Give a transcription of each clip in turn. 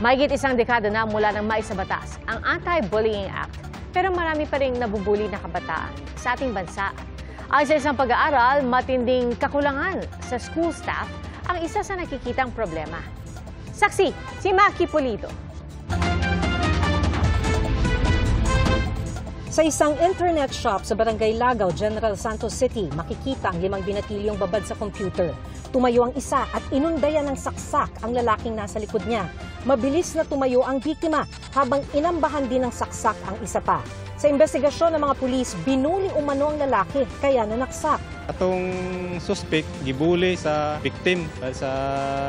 Mahigit isang dekada na mula nang maisabatas ang Anti-Bullying Act, pero marami pa ring nabubuli na kabataan sa ating bansa. Ayon sa isang pag-aaral, matinding kakulangan sa school staff ang isa sa nakikitang problema. Saksi, si Maki Pulido. Sa isang internet shop sa Barangay Lagaw, General Santos City, makikita ang 5 binatilyong babad sa computer. Tumayo ang isa at inundayan ng saksak ang lalaking nasa likod niya. Mabilis na tumayo ang biktima habang inambahan din ng saksak ang isa pa. Sa investigasyon ng mga pulis, binuli umano ang lalaki kaya nanaksak. Atong suspect gibuli sa victim sa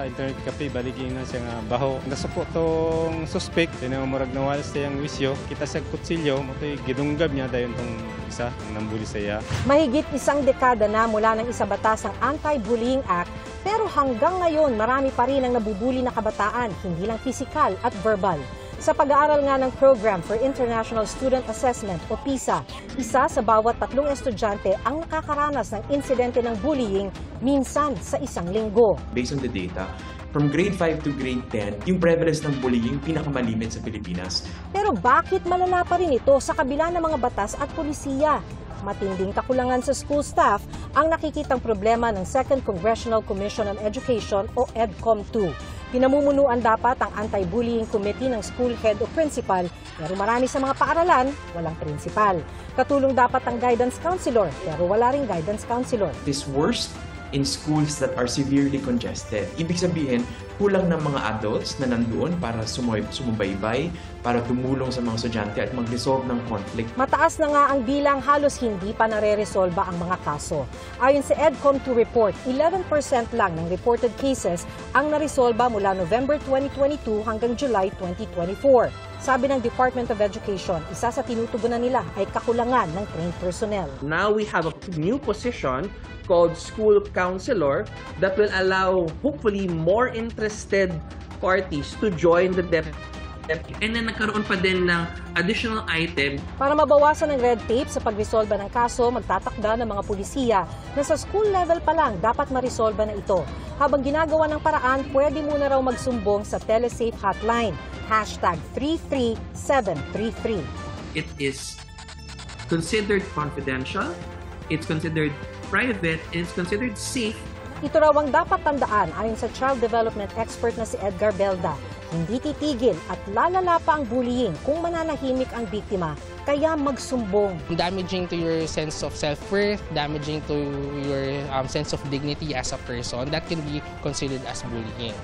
internet cafe, baligin na siya nga baho. Nasuko tong suspect tinamurag nawal siyang wisyo, kita sa kutsilyo motoy gidunggab niya dayon tong isa ang nambuli sa iya. Mahigit isang dekada na mula nang isabatas ang Anti-Bullying Act, pero hanggang ngayon marami pa rin ang nabubuli na kabataan, hindi lang pisikal at verbal. Sa pag-aaral nga ng Program for International Student Assessment o PISA, isa sa bawat 3 estudyante ang nakakaranas ng insidente ng bullying minsan sa isang linggo. Based on the data, from grade 5 to grade 10, yung prevalence ng bullying pinakamalimit sa Pilipinas. Pero bakit malala pa rin ito sa kabila ng mga batas at pulisiya? Matinding kakulangan sa school staff ang nakikitang problema ng 2nd Congressional Commission on Education o EDCOM-2. Pinamumunuan dapat ang Anti-Bullying Committee ng school head o principal, pero marami sa mga paaralan, walang principal. Katulong dapat ang guidance counselor, pero wala ring guidance counselor. It is worst in schools that are severely congested. Ibig sabihin, kulang ng mga adults na nandoon para sumubaybay, para tumulong sa mga estudyante at mag-resolve ng conflict. Mataas na nga ang bilang, halos hindi pa nare-resolba ang mga kaso. Ayon sa EDCOM-2 report, 11% lang ng reported cases ang naresolba mula November 2022 hanggang July 2024. Sabi ng Department of Education, isa sa tinutugunan nila ay kakulangan ng trained personnel. Now we have a new position called school counselor that will allow hopefully more interested parties to join the DepEd. And then nagkaroon pa din ng additional item. Para mabawasan ang red tape sa pagresolba ng kaso, magtatakda ng mga pulisiya na sa school level pa lang dapat maresolba na ito. Habang ginagawa ng paraan, pwede muna raw magsumbong sa Telesafe hotline, #33733. It is considered confidential, it's considered private, and it's considered safe. Ito raw ang dapat tandaan ayon sa child development expert na si Edgar Belda. Hindi titigil at lalala pa ang bullying kung mananahimik ang biktima, kaya magsumbong. Damaging to your sense of self-worth, damaging to your sense of dignity as a person, that can be considered as bullying.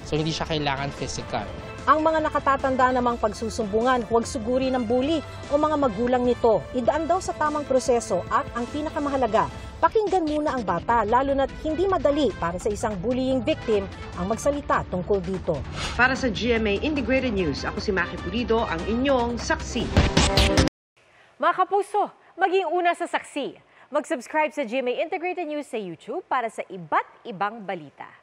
So hindi siya kailangan physical. Ang mga nakatatanda namang pagsusumbungan, huwag suguri ng bully o mga magulang nito. Idaan daw sa tamang proseso at ang pinakamahalaga, pakinggan muna ang bata, lalo na't hindi madali para sa isang bullying victim ang magsalita tungkol dito. Para sa GMA Integrated News, ako si Maki Pulido, ang inyong saksi. Mga kapuso, maging una sa saksi. Mag-subscribe sa GMA Integrated News sa YouTube para sa iba't ibang balita.